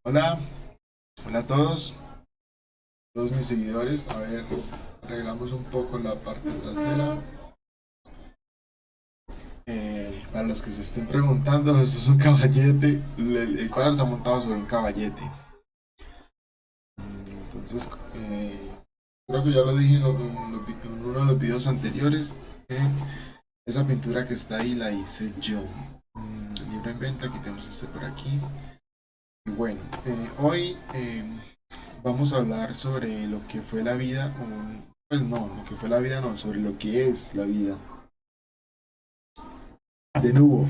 Hola, hola a todos mis seguidores. A ver, arreglamos un poco la parte trasera. Para los que se estén preguntando, eso es un caballete. El cuadro está montado sobre un caballete. Entonces, creo que ya lo dije en uno de los videos anteriores. que Esa pintura que está ahí la hice yo. Libro en venta, quitemos este por aquí. Y bueno, hoy vamos a hablar sobre lo que fue la vida, pues no, lo que fue la vida no, sobre lo que es la vida de Nubov.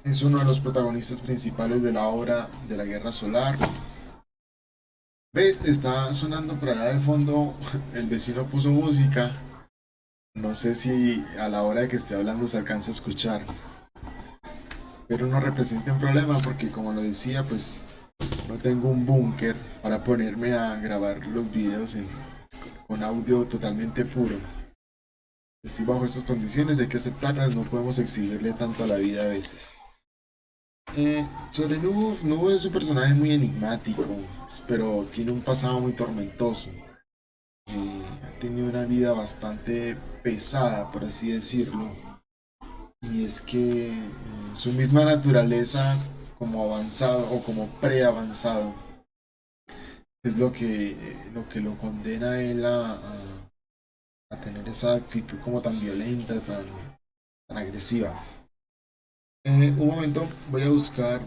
Es uno de los protagonistas principales de la obra de la Guerra Solar. Ve, está sonando por allá de fondo, el vecino puso música. No sé si a la hora de que esté hablando se alcanza a escuchar, pero no representa un problema porque como lo decía, pues no tengo un búnker para ponerme a grabar los videos con audio totalmente puro. Estoy bajo estas condiciones, hay que aceptarlas, no podemos exigirle tanto a la vida a veces. Sobre Nubo es un personaje muy enigmático, pero tiene un pasado muy tormentoso. Ha tenido una vida bastante pesada, por así decirlo. Y es que su misma naturaleza como avanzado o como pre-avanzado es lo que lo condena a él a tener esa actitud como tan violenta, tan agresiva. Un momento, voy a buscar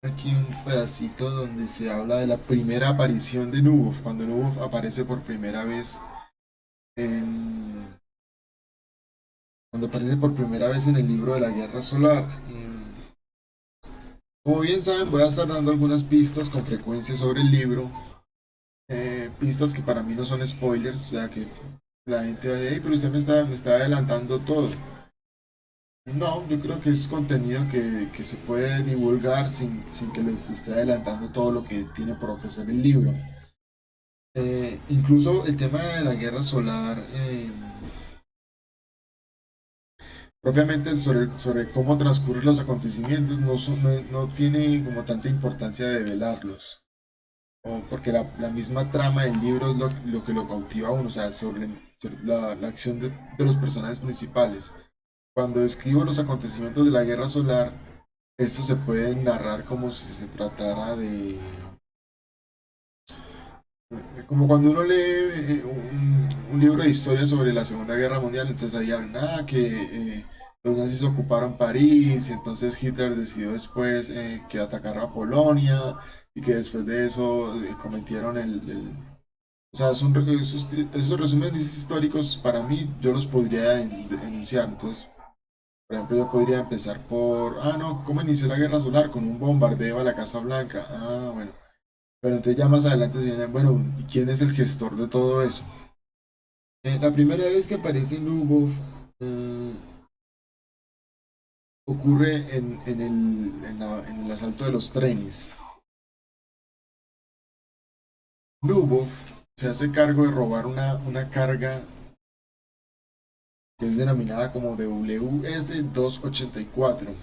aquí un pedacito donde se habla de la primera aparición de Nubov, cuando Nubov aparece por primera vez en, cuando aparece por primera vez en el libro de la Guerra Solar. Como bien saben, voy a estar dando algunas pistas con frecuencia sobre el libro, pistas que para mí no son spoilers, o sea que la gente va a decir, "Ey, pero usted me está adelantando todo". No, yo creo que es contenido que se puede divulgar sin que les esté adelantando todo lo que tiene por ofrecer el libro. Incluso el tema de la guerra solar, propiamente sobre cómo transcurren los acontecimientos, no tiene como tanta importancia de develarlos. Porque la misma trama del libro es lo que lo cautiva a uno, o sea, sobre la acción de los personajes principales. Cuando describo los acontecimientos de la guerra solar, esto se puede narrar como si se tratara como cuando uno lee un libro de historia sobre la Segunda Guerra Mundial, entonces ahí hablan que los nazis ocuparon París y entonces Hitler decidió después que atacara a Polonia y que después de eso cometieron o sea, esos resúmenes históricos para mí yo los podría denunciar. Entonces, por ejemplo, yo podría empezar no, ¿cómo inició la guerra solar? Con un bombardeo a la Casa Blanca. Ah, bueno. Pero entonces ya más adelante se viene, bueno, ¿y quién es el gestor de todo eso? La primera vez que aparece Lubov eh, ocurre en el asalto de los trenes. Lubov se hace cargo de robar una carga que es denominada como WS-284.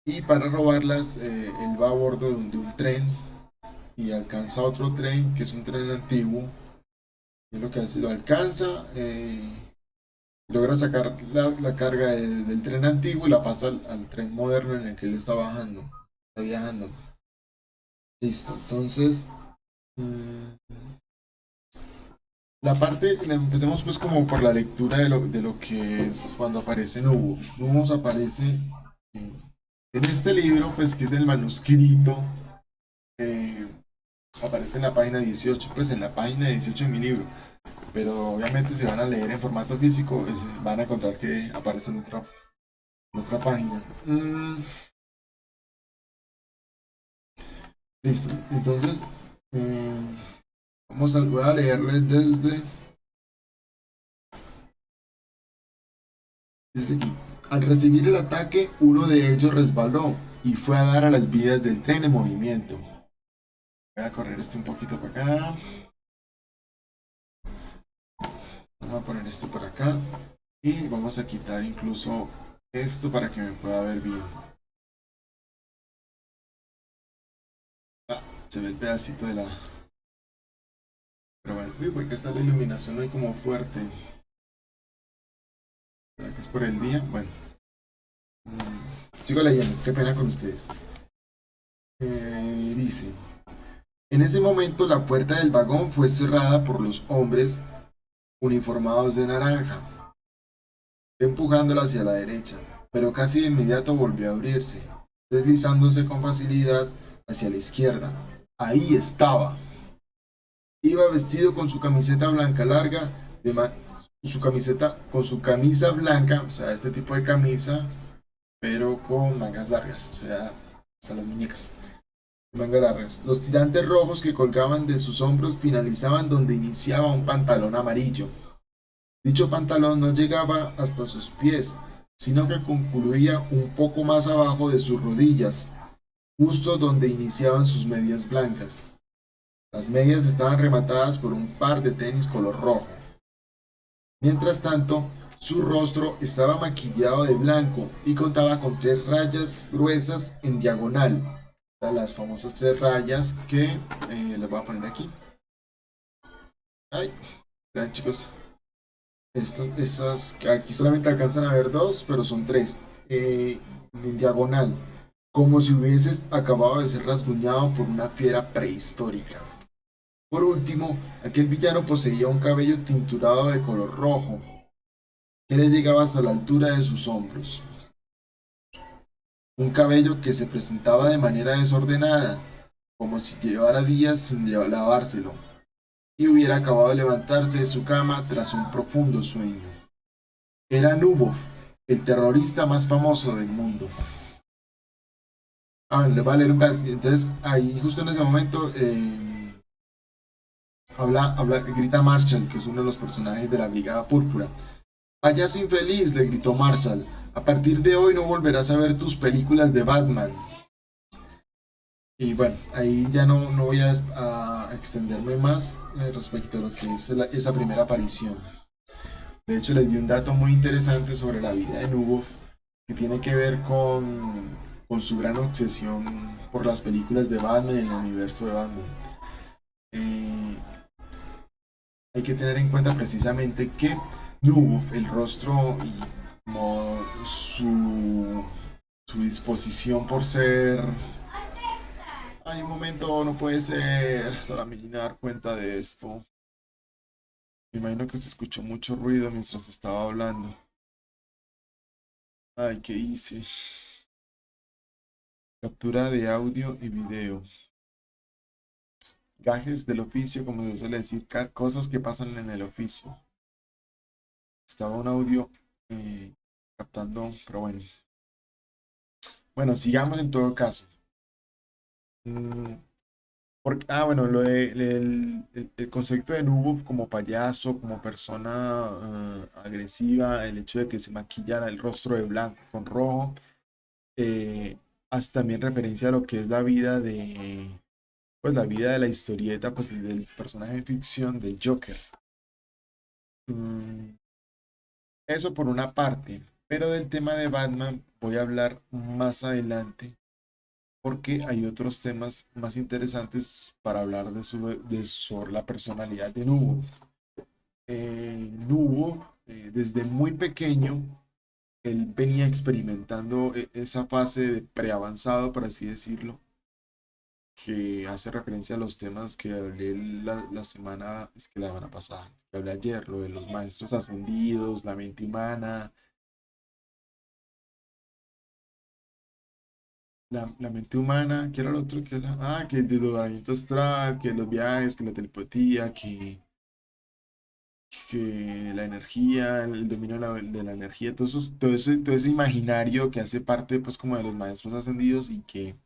Y para robarlas, él va a bordo de un tren y alcanza otro tren, que es un tren antiguo. Y lo que hace, lo alcanza, logra sacar la carga del tren antiguo y la pasa al tren moderno en el que él está viajando. Listo, entonces, mm, empecemos pues como por la lectura de lo que es cuando aparece Nubos. Nubos aparece eh, en este libro, pues que es el manuscrito. eh, Aparece en la página 18, pues en la página 18 de mi libro. Pero obviamente si van a leer en formato físico, van a encontrar que aparece en otra página. Listo. Entonces, eh, voy a leerles desde aquí. Al recibir el ataque, uno de ellos resbaló y fue a dar a las vías del tren en movimiento. Voy a correr esto un poquito para acá. Vamos a poner esto por acá. Y vamos a quitar incluso esto para que me pueda ver bien. Ah, se ve el pedacito de la... Pero bueno, uy, porque está la iluminación hoy como fuerte. ¿Será que es por el día? Bueno. Sigo leyendo, qué pena con ustedes. Dice, en ese momento la puerta del vagón fue cerrada por los hombres uniformados de naranja, empujándola hacia la derecha, pero casi de inmediato volvió a abrirse, deslizándose con facilidad hacia la izquierda. Ahí estaba. Iba vestido con su camiseta blanca larga, con su camisa blanca, o sea, este tipo de camisa, pero con mangas largas, o sea, hasta las muñecas. Mangas largas. Los tirantes rojos que colgaban de sus hombros finalizaban donde iniciaba un pantalón amarillo. Dicho pantalón no llegaba hasta sus pies, sino que concluía un poco más abajo de sus rodillas, justo donde iniciaban sus medias blancas. Las medias estaban rematadas por un par de tenis color rojo. Mientras tanto, su rostro estaba maquillado de blanco y contaba con 3 rayas gruesas en diagonal. Las famosas 3 rayas que las voy a poner aquí. Ay, vean chicos, estas aquí solamente alcanzan a ver 2, pero son 3 en diagonal, como si hubieses acabado de ser rasguñado por una fiera prehistórica. Por último, aquel villano poseía un cabello tinturado de color rojo, que le llegaba hasta la altura de sus hombros. Un cabello que se presentaba de manera desordenada, como si llevara días sin lavárselo, y hubiera acabado de levantarse de su cama tras un profundo sueño. Era Nubov, el terrorista más famoso del mundo. Le va a leer un pedacito. Entonces, ahí, justo en ese momento, grita Marshall, que es uno de los personajes de la Brigada Púrpura. Payaso infeliz, le gritó Marshall. A partir de hoy no volverás a ver tus películas de Batman. Y bueno, ahí ya no voy a extenderme más respecto a lo que es esa primera aparición. De hecho, les di un dato muy interesante sobre la vida de Nubov, que tiene que ver con su gran obsesión por las películas de Batman en el universo de Batman. Eh, Hay que tener en cuenta precisamente que Nubov, el rostro y como su disposición por ser... Hay un momento, no puede ser, solo me vine a dar cuenta de esto. Me imagino que se escuchó mucho ruido mientras estaba hablando. Ay, ¿qué hice? Captura de audio y video. Gajes del oficio, como se suele decir, cosas que pasan en el oficio. Estaba un audio captando, pero bueno. Bueno, sigamos en todo caso. Mm, bueno, el concepto de Nubov como payaso, como persona agresiva, el hecho de que se maquillara el rostro de blanco con rojo, eh, hace también referencia a lo que es la vida pues la vida de la historieta, pues del personaje de ficción del Joker. Mm, Eso por una parte, pero del tema de Batman voy a hablar más adelante porque hay otros temas más interesantes para hablar sobre la personalidad de Nubo. Nubo, desde muy pequeño, él venía experimentando esa fase de preavanzado, por así decirlo, que hace referencia a los temas que hablé la semana pasada, que hablé ayer, lo de los maestros ascendidos, la mente humana, la mente humana, ¿qué era lo otro? Que el desdoblamiento astral, que los viajes, que la telepatía, que la energía, el dominio de la energía, todo ese imaginario que hace parte pues como de los maestros ascendidos y que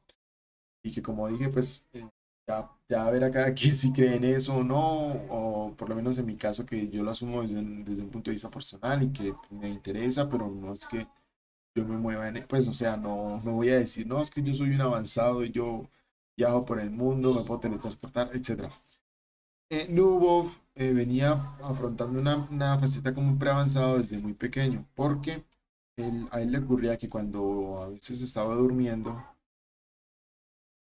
como dije pues ya ver a cada quien si cree en eso o no, o por lo menos en mi caso que yo lo asumo desde un punto de vista personal y que me interesa, pero no es que yo me mueva pues o sea, no voy a decir, no, es que yo soy un avanzado y yo viajo por el mundo, me puedo teletransportar, etcétera. Nubov venía afrontando una faceta como un preavanzado desde muy pequeño, porque a él le ocurría que cuando a veces estaba durmiendo,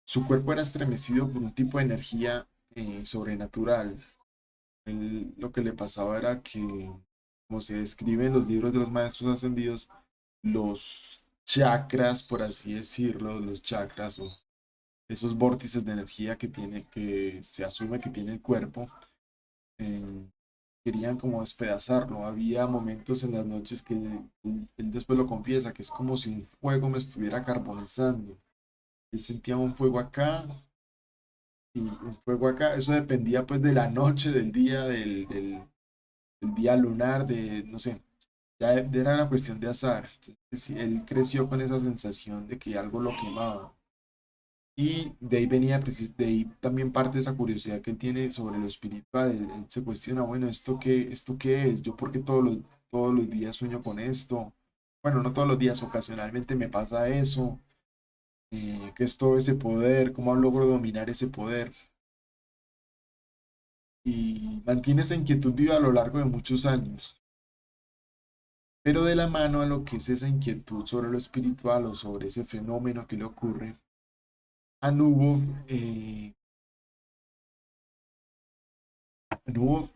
su cuerpo era estremecido por un tipo de energía sobrenatural. Lo que le pasaba era que, como se describe en los libros de los maestros ascendidos, los chakras, por así decirlo, los chakras o esos vórtices de energía que tiene, que se asume que tiene el cuerpo, eh, querían como despedazarlo. Había momentos en las noches que él después lo confiesa, que es como si un fuego me estuviera carbonizando. Él sentía un fuego acá y un fuego acá. Eso dependía pues de la noche, del día, del día lunar, de, no sé, ya era una cuestión de azar. Entonces, sí, él creció con esa sensación de que algo lo quemaba. Y de ahí venía, de ahí también parte de esa curiosidad que él tiene sobre lo espiritual. Él se cuestiona, bueno, esto qué es? ¿Yo por qué todos los días sueño con esto? Bueno, no todos los días, ocasionalmente me pasa eso. ¿Qué es todo ese poder? ¿Cómo logro dominar ese poder? Y mantiene esa inquietud viva a lo largo de muchos años. Pero de la mano a lo que es esa inquietud sobre lo espiritual o sobre ese fenómeno que le ocurre, a Nubov, a Nubov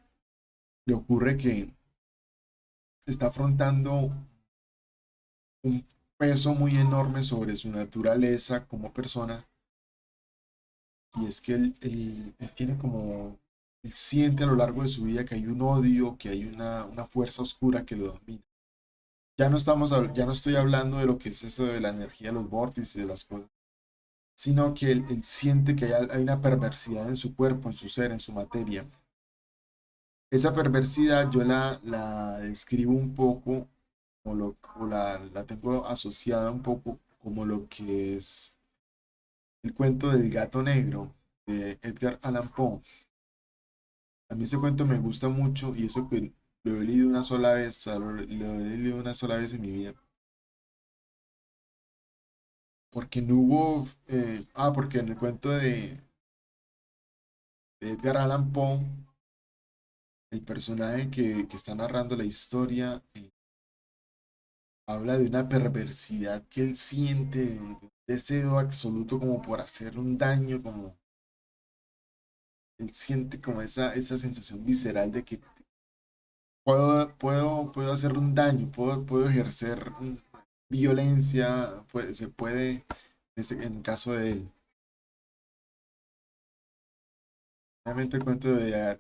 le ocurre que está afrontando un peso muy enorme sobre su naturaleza como persona, y es que él tiene como, él siente a lo largo de su vida que hay un odio, que hay una fuerza oscura que lo domina. Ya no estoy hablando de lo que es eso de la energía, de los vórtices, de las cosas, sino que él siente que hay una perversidad en su cuerpo, en su ser, en su materia. Esa perversidad yo la describo un poco, o la tengo asociada un poco como lo que es el cuento del gato negro de Edgar Allan Poe. A mí ese cuento me gusta mucho y eso que lo he leído una sola vez, o sea, lo he leído una sola vez en mi vida. Porque no hubo, porque en el cuento de Edgar Allan Poe, el personaje que está narrando la historia habla de una perversidad que él siente, un deseo absoluto como por hacer un daño, como él siente como esa sensación visceral de que puedo hacerle un daño, puedo ejercer violencia, se puede, en el caso de él. Obviamente el cuento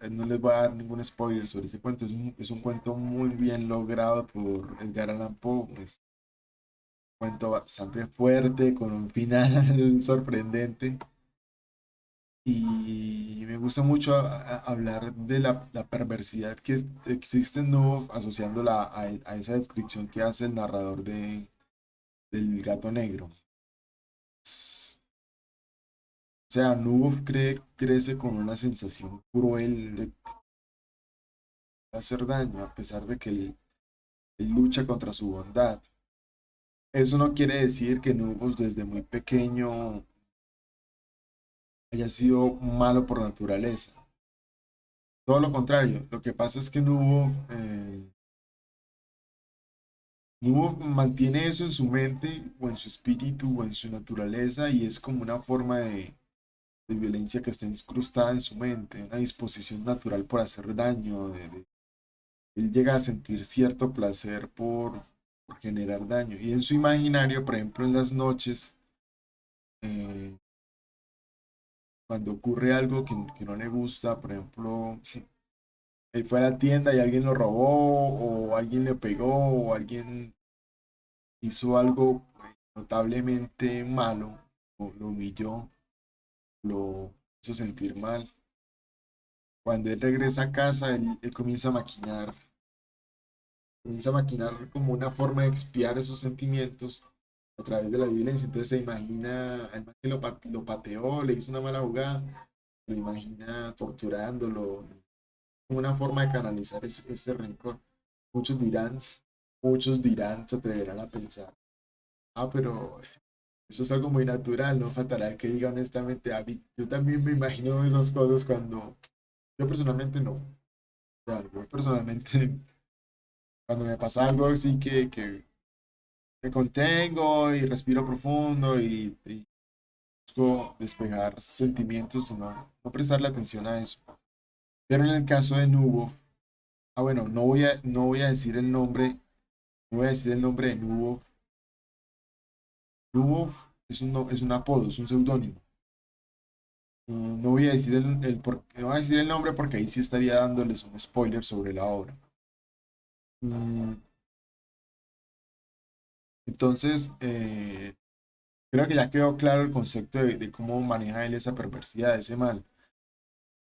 no les voy a dar ningún spoiler sobre ese cuento, es un cuento muy bien logrado por Edgar Allan Poe, es un cuento bastante fuerte, con un final sorprendente, y me gusta mucho hablar de la perversidad que existe en Novo, asociándola a esa descripción que hace el narrador del gato negro. O sea, crece con una sensación cruel de hacer daño, a pesar de que él lucha contra su bondad. Eso no quiere decir que Nubus desde muy pequeño haya sido malo por naturaleza. Todo lo contrario, lo que pasa es que Nubo mantiene eso en su mente o en su espíritu o en su naturaleza, y es como una forma de violencia que está incrustada en su mente, una disposición natural por hacer daño. Él llega a sentir cierto placer por generar daño. Y en su imaginario, por ejemplo, en las noches, eh, cuando ocurre algo que no le gusta, por ejemplo, él fue a la tienda y alguien lo robó, o alguien le pegó, o alguien hizo algo notablemente malo, o lo humilló, lo hizo sentir mal. Cuando él regresa a casa, él comienza a maquinar como una forma de expiar esos sentimientos a través de la violencia. Entonces se imagina al man que lo pateó, le hizo una mala jugada, lo imagina torturándolo, como una forma de canalizar ese rencor. Muchos dirán, muchos dirán, se atreverán a pensar, pero eso es algo muy natural, no faltará el que diga honestamente, yo también me imagino esas cosas Yo personalmente no. O sea, yo personalmente, cuando me pasa algo así que me contengo y respiro profundo y busco despejar sentimientos y no prestarle atención a eso. Pero en el caso de Nubo, bueno, no voy a decir el nombre, no voy a decir el nombre de Nubo. Nubo es es un apodo, es un seudónimo. No voy a decir no voy a decir el nombre porque ahí sí estaría dándoles un spoiler sobre la obra. Mm, Entonces, creo que ya quedó claro el concepto de cómo maneja él esa perversidad, ese mal,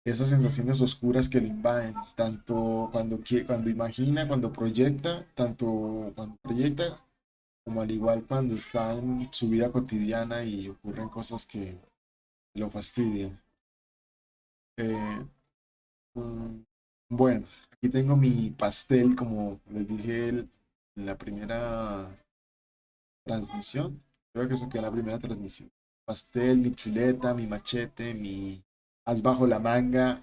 esas sensaciones oscuras que lo invaden, tanto cuando imagina, cuando proyecta, tanto cuando proyecta, como al igual cuando está en su vida cotidiana y ocurren cosas que lo fastidian. Eh, mm, bueno, aquí tengo mi pastel, como les dije en la primera transmisión. Creo que eso queda la primera transmisión. Pastel, mi chuleta, mi machete, mi as bajo la manga.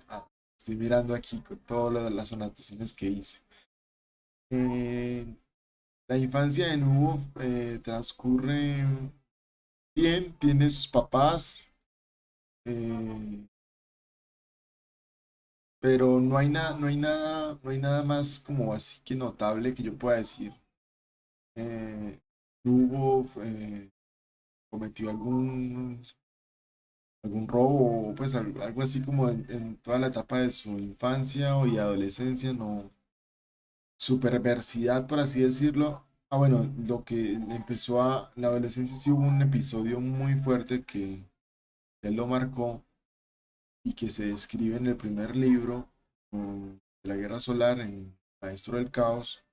Estoy mirando aquí con todas las anotaciones que hice. Eh, la infancia de Nubo transcurre bien, tiene sus papás, eh, pero no hay nada más como así que notable que yo pueda decir. Nubo cometió algún robo, o pues algo así como en toda la etapa de su infancia y adolescencia, no, su perversidad, por así decirlo. Bueno, lo que empezó la adolescencia sí hubo un episodio muy fuerte que él lo marcó y que se describe en el primer libro de la Guerra Solar, en Maestro del Caos,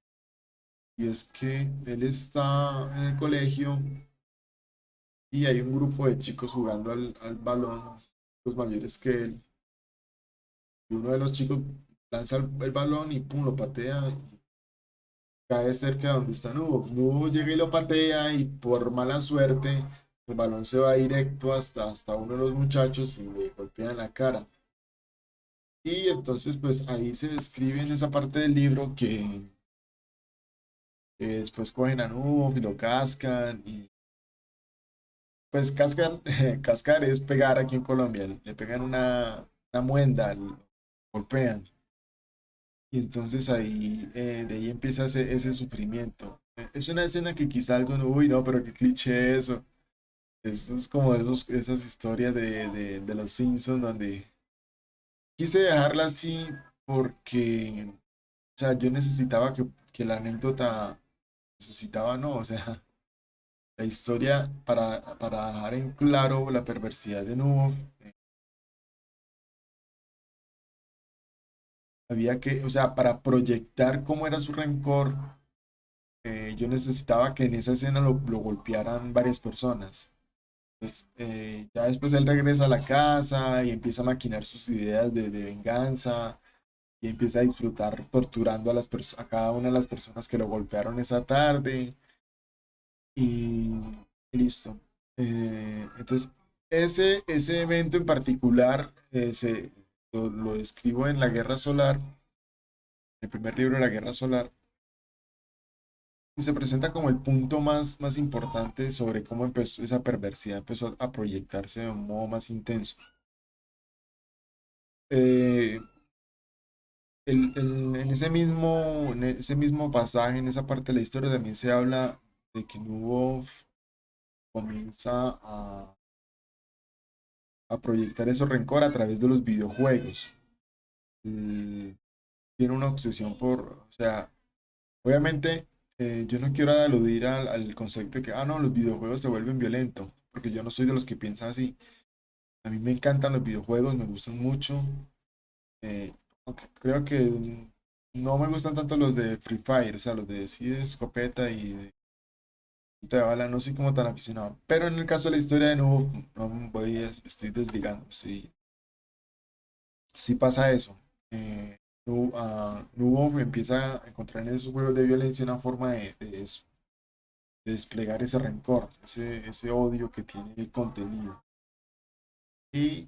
y es que él está en el colegio y hay un grupo de chicos jugando al balón, los mayores que él. Y uno de los chicos lanza el balón y pum, lo patea y cae cerca de donde está Nubo. Nubo llega y lo patea y por mala suerte el balón se va directo hasta uno de los muchachos y le golpea en la cara. Y entonces pues ahí se describe en esa parte del libro que después cogen a Nubo y lo cascan y pues cascan, cascar es pegar aquí en Colombia, le pegan una muenda, lo golpean. Y entonces ahí, de ahí empieza ese sufrimiento. Es una escena que quizá algo, no, uy, no, pero qué cliché eso. Eso es como esas historias de los Simpsons donde quise dejarla así porque, o sea, yo necesitaba que la anécdota necesitaba, no, o sea, la historia para dejar en claro la perversidad de Nubo, había que, o sea, para proyectar cómo era su rencor, yo necesitaba que en esa escena lo golpearan varias personas. Entonces, ya después él regresa a la casa y empieza a maquinar sus ideas de venganza y empieza a disfrutar torturando a cada una de las personas que lo golpearon esa tarde y listo. Entonces, ese evento en particular lo describo en La Guerra Solar, el primer libro de La Guerra Solar, y se presenta como el punto más importante sobre cómo empezó esa perversidad, empezó a proyectarse de un modo más intenso. Eh, en ese mismo pasaje, en esa parte de la historia, también se habla de que Nubov comienza a proyectar ese rencor a través de los videojuegos. Mm, Tiene una obsesión o sea, obviamente yo no quiero aludir al concepto de que, no, los videojuegos se vuelven violentos, porque yo no soy de los que piensan así. A mí me encantan los videojuegos, me gustan mucho. eh, Aunque creo que no me gustan tanto los de Free Fire, o sea, los de sí de escopeta y de punta de bala, no soy como tan aficionado. Pero en el caso de la historia de Nubo, no estoy desligando, sí, sí pasa eso. Nubo empieza a encontrar en esos juegos de violencia una forma de desplegar ese rencor, ese odio que tiene el contenido. Y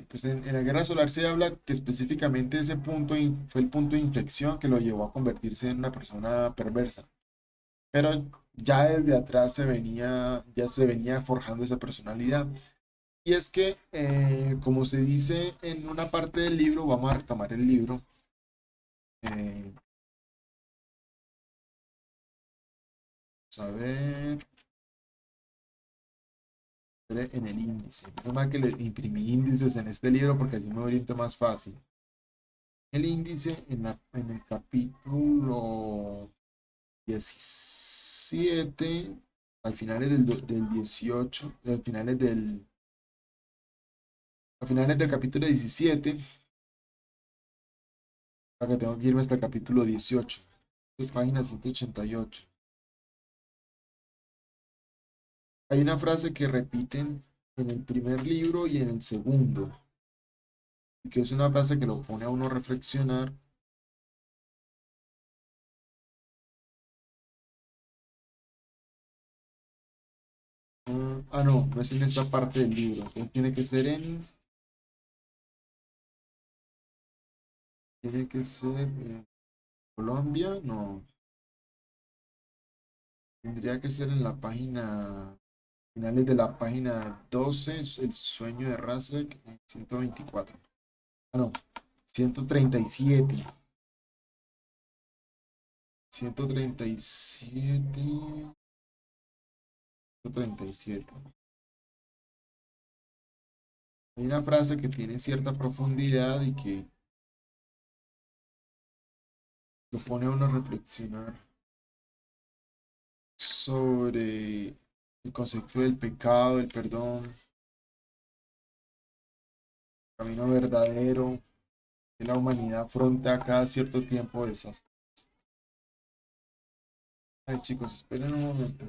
pues en la guerra solar se habla que específicamente ese punto fue el punto de inflexión que lo llevó a convertirse en una persona perversa. Pero ya desde atrás ya se venía forjando esa personalidad. Y es que, como se dice en una parte del libro, vamos a retomar el libro. eh, Vamos a ver, en el índice. No más que le imprimí índices en este libro porque así me oriento más fácil. El índice en el capítulo 17, al finales del 18, a finales del capítulo 17, acá tengo que irme hasta el capítulo 18, página 188. Hay una frase que repiten en el primer libro y en el segundo, y que es una frase que lo pone a uno a reflexionar. No, no es en esta parte del libro, entonces tiene que ser Colombia, no, tendría que ser en la página, finales de la página 12, el sueño de Razek, 124. No, 137, 137, 137. Hay una frase que tiene cierta profundidad y que lo pone a uno a reflexionar sobre el concepto del pecado, del perdón, camino verdadero que la humanidad afronta cada cierto tiempo de desastre. Ay, chicos, esperen un momento.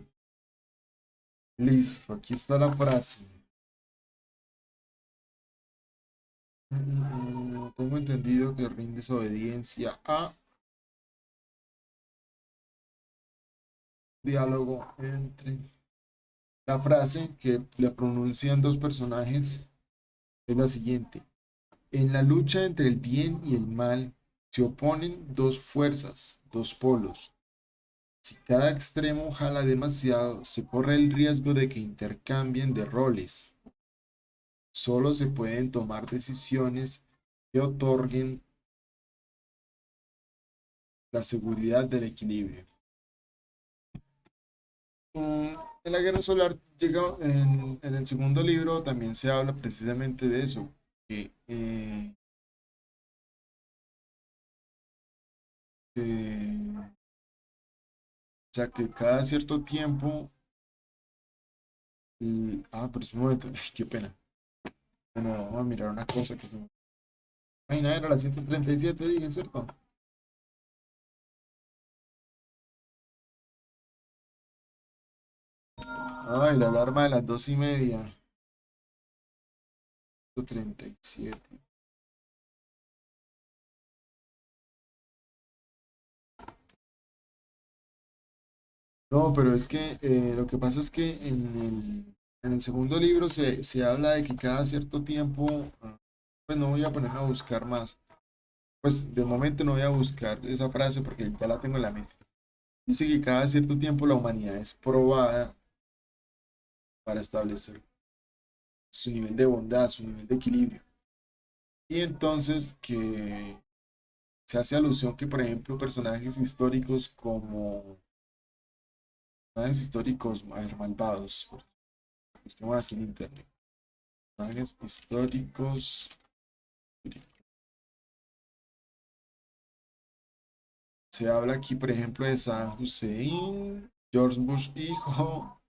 Listo, aquí está la frase. Tengo entendido que rindes obediencia a diálogo entre la frase que le pronuncian dos personajes es la siguiente. En la lucha entre el bien y el mal se oponen dos fuerzas, dos polos. Si cada extremo jala demasiado, se corre el riesgo de que intercambien de roles. Solo se pueden tomar decisiones que otorguen la seguridad del equilibrio. En la guerra solar llega en el segundo libro también se habla precisamente de eso, que, o sea, que cada cierto tiempo, pero es un momento, ay, qué pena. Bueno, vamos a mirar una cosa que ay, no, era la 137, dije, ¿cierto? Ay, la alarma de las 2:30. 137. No, pero es que lo que pasa es que en el segundo libro se habla de que cada cierto tiempo, pues no voy a ponerme a buscar más. Pues de momento no voy a buscar esa frase porque ya la tengo en la mente. Dice que cada cierto tiempo la humanidad es probada para establecer su nivel de bondad, su nivel de equilibrio. Y entonces que se hace alusión que, por ejemplo, personajes históricos, a ver, malvados, busquemos aquí en internet, personajes históricos. Se habla aquí, por ejemplo, de Saddam Hussein, George Bush hijo,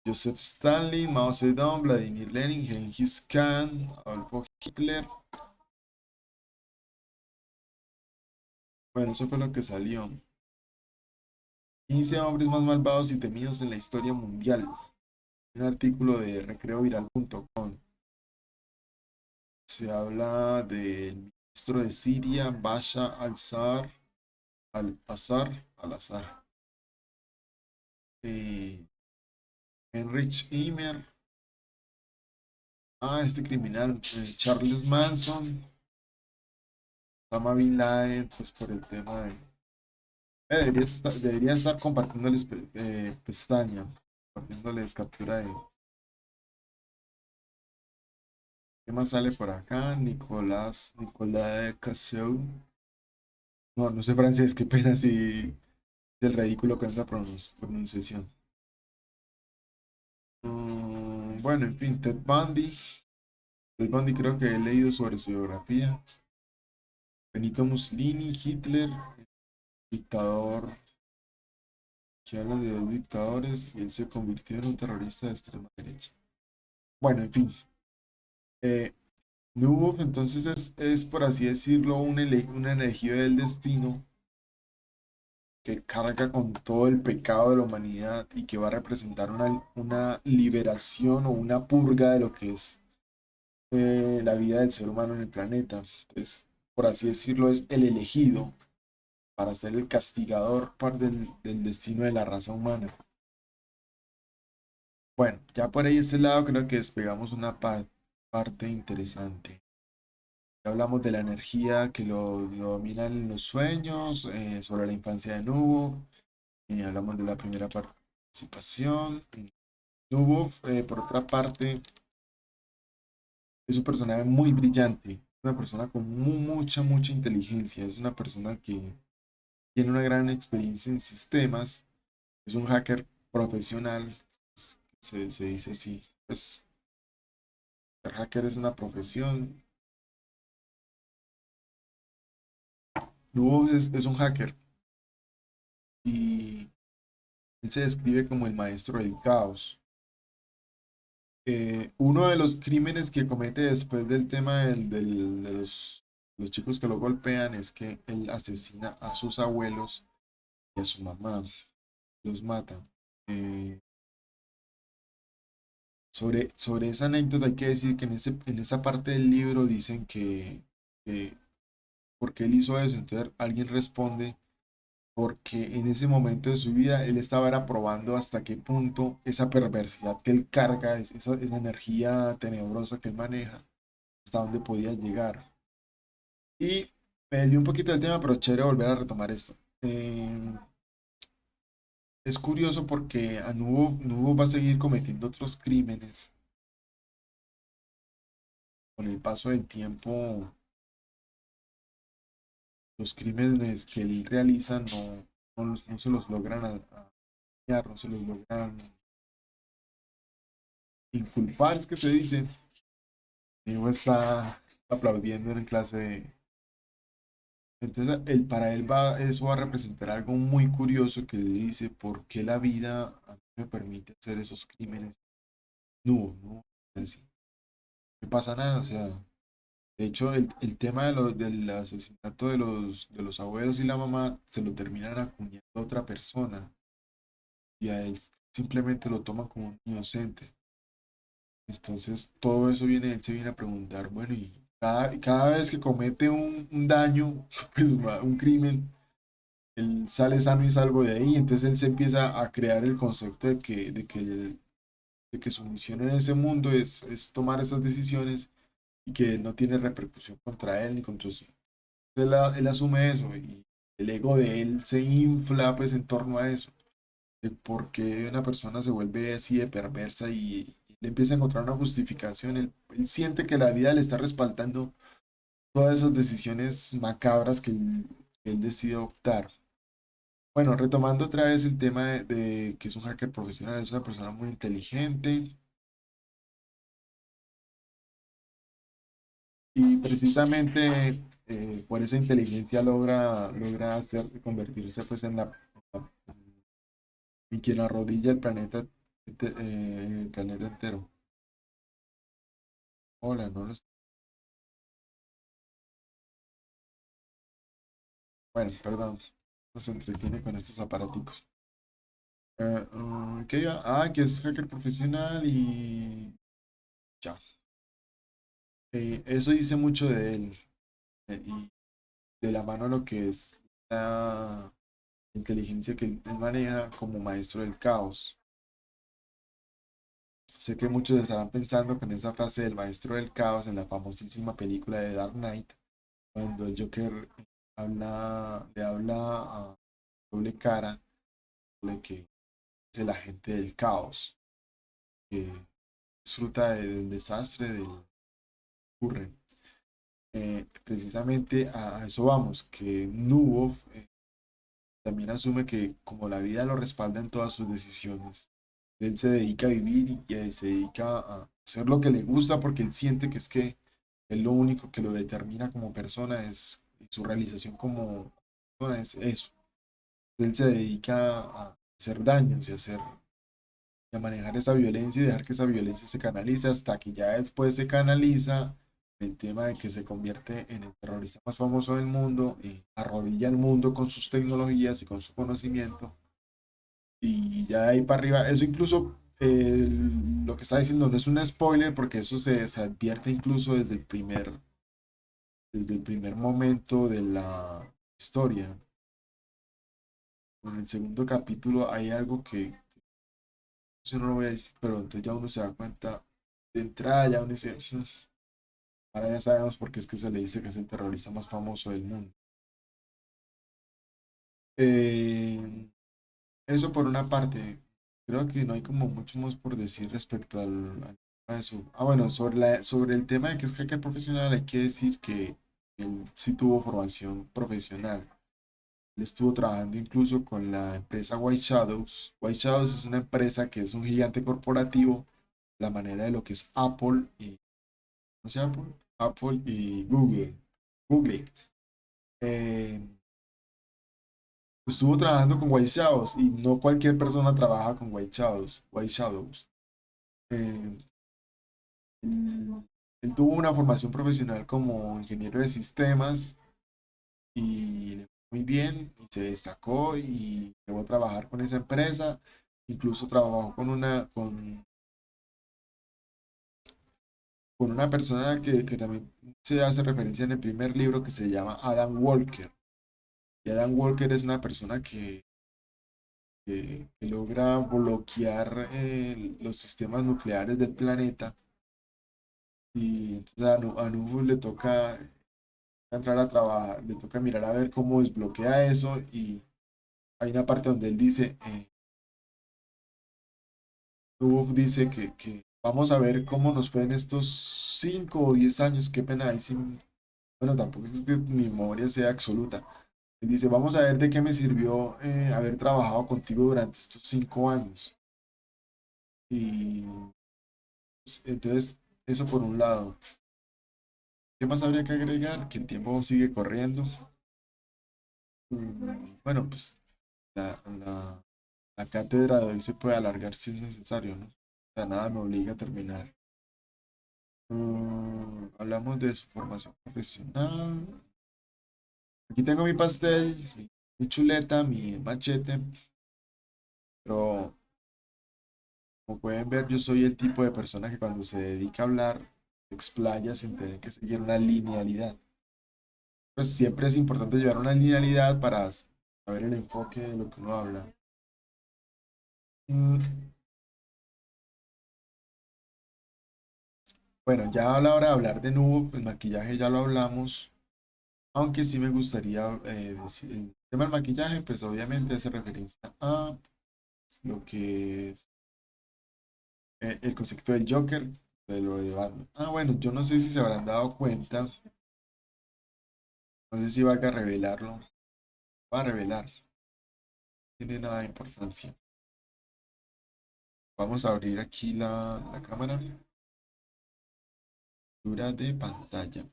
Joseph Stalin, Mao Zedong, Vladimir Lenin, Genghis Khan, Adolfo Hitler. Bueno, eso fue lo que salió. 15 hombres más malvados y temidos en la historia mundial. Un artículo de recreoviral.com. Se habla del ministro de Siria, Bashar al-Assad, Heinrich Himmler, Este criminal, Charles Manson, Osama Bin Laden, pues por el tema de... debería estar compartiéndoles pestaña, compartiéndoles captura de... ¿Qué más sale por acá? Nicolás Cassou. No, no sé francés, qué pena si del ridículo con esa pronunciación. Bueno, en fin, Ted Bundy. Ted Bundy creo que he leído sobre su biografía. Benito Mussolini, Hitler, dictador que habla de dos dictadores y él se convirtió en un terrorista de extrema derecha. Bueno, en fin. Eh, Nubov entonces es, por así decirlo, un elegido del destino que carga con todo el pecado de la humanidad y que va a representar una liberación o una purga de lo que es la vida del ser humano en el planeta. Entonces, por así decirlo, es el elegido para ser el castigador del destino de la raza humana. Bueno, ya por ahí ese lado creo que despegamos una parte interesante. Ya hablamos de la energía que lo domina en los sueños, sobre la infancia de Nubo, hablamos de la primera participación. Nubo, por otra parte, es un personaje muy brillante, una persona con mucha inteligencia, es una persona que tiene una gran experiencia en sistemas, es un hacker profesional, se dice así. Pues ser hacker es una profesión. Lugo es un hacker y él se describe como el maestro del caos. Uno de los crímenes que comete después del tema de los chicos que lo golpean es que él asesina a sus abuelos y a su mamá, los mata. Eh, sobre esa anécdota hay que decir que en esa parte del libro dicen que ¿por qué él hizo eso? Entonces alguien responde porque en ese momento de su vida él estaba era probando hasta qué punto esa perversidad que él carga, esa energía tenebrosa que él maneja, hasta dónde podía llegar. Y me dio un poquito del tema, pero chévere volver a retomar esto. Es curioso porque Nubo va a seguir cometiendo otros crímenes. Con el paso del tiempo, los crímenes que él realiza no se los logran no se los logran inculpar, es que se dice. Diego está aplaudiendo en clase. Entonces, para él eso va a representar algo muy curioso que le dice, ¿por qué la vida a mí me permite hacer esos crímenes? No, así. No pasa nada, o sea, de hecho, el tema del asesinato de los abuelos y la mamá se lo terminan acuñando a otra persona y a él simplemente lo toma como un inocente. Entonces, todo eso él se viene a preguntar, bueno, y cada vez que comete un daño, pues un crimen, él sale sano y salvo de ahí, entonces él se empieza a crear el concepto de que su misión en ese mundo es tomar esas decisiones y que no tiene repercusión contra él ni contra su... Él asume eso y el ego de él se infla pues en torno a eso, de por qué una persona se vuelve así de perversa y le empieza a encontrar una justificación. Él siente que la vida le está respaldando todas esas decisiones macabras que él decide optar. Bueno, retomando otra vez el tema de que es un hacker profesional, es una persona muy inteligente y precisamente por esa inteligencia logra convertirse pues en quien arrodilla el planeta entero. Hola, no lo Bueno, perdón, nos entretiene con estos aparaticos. ¿Qué iba? Que es hacker profesional y ya. Eso dice mucho de él y de la mano lo que es la inteligencia que él maneja como maestro del caos. Sé que muchos estarán pensando con esa frase del maestro del caos en la famosísima película de Dark Knight, cuando el Joker le habla a doble cara, de que es el agente del caos, que disfruta del desastre del que ocurre. Precisamente a eso vamos, que Nubov también asume que como la vida lo respalda en todas sus decisiones, él se dedica a vivir y se dedica a hacer lo que le gusta porque él siente que es que él lo único que lo determina como persona es y su realización como persona es eso. Él se dedica a hacer daños y a manejar esa violencia y dejar que esa violencia se canalice hasta que ya después se canaliza el tema de que se convierte en el terrorista más famoso del mundo y arrodilla al mundo con sus tecnologías y con su conocimiento. Y ya de ahí para arriba, eso incluso lo que está diciendo no es un spoiler porque eso se advierte incluso desde el primer momento de la historia. En el segundo capítulo hay algo que yo no lo voy a decir, pero entonces ya uno se da cuenta de entrada, ya uno dice, "Mm, ahora ya sabemos por qué es que se le dice que es el terrorista más famoso del mundo". Eh, Eso por una parte, creo que no hay como mucho más por decir respecto al tema de su... Ah, bueno, sobre el tema de que es hacker profesional, hay que decir que él sí tuvo formación profesional. Él estuvo trabajando incluso con la empresa White Shadows. White Shadows es una empresa que es un gigante corporativo, la manera de lo que es Apple y... ¿Cómo se llama Apple? Apple y Google. Google. Eh, Estuvo trabajando con White Shadows y no cualquier persona trabaja con White Shadows. White Shadows. Eh, Él tuvo una formación profesional como ingeniero de sistemas y le fue muy bien y se destacó y llegó a trabajar con esa empresa. Incluso trabajó con una persona que también se hace referencia en el primer libro que se llama Adam Walker. Y Adam Walker es una persona que logra bloquear los sistemas nucleares del planeta. Y entonces a Nubu le toca entrar a trabajar, le toca mirar a ver cómo desbloquea eso y hay una parte donde él dice, Nubu dice que vamos a ver cómo nos fue en estos 5 o 10 años, qué pena, ahí sí, bueno, tampoco es que mi memoria sea absoluta. Él dice, vamos a ver de qué me sirvió haber trabajado contigo durante estos 5 años. Y pues, entonces, eso por un lado. ¿Qué más habría que agregar? Que el tiempo sigue corriendo. Bueno, pues la cátedra de hoy se puede alargar si es necesario, ¿no? O sea, nada me obliga a terminar. Hablamos de su formación profesional. Aquí tengo mi pastel, mi chuleta, mi machete, pero como pueden ver, yo soy el tipo de persona que cuando se dedica a hablar, se explaya sin tener que seguir una linealidad. Pues siempre es importante llevar una linealidad para saber el enfoque de lo que uno habla. Mm, Bueno, ya a la hora de hablar de nuevo, el maquillaje ya lo hablamos, aunque sí me gustaría decir, el tema del maquillaje, pues obviamente hace referencia a lo que es el concepto del Joker, de lo de Batman. Ah, bueno, yo no sé si se habrán dado cuenta, no sé si valga revelarlo, va a revelar, no tiene nada de importancia. Vamos a abrir aquí la cámara, captura de pantalla.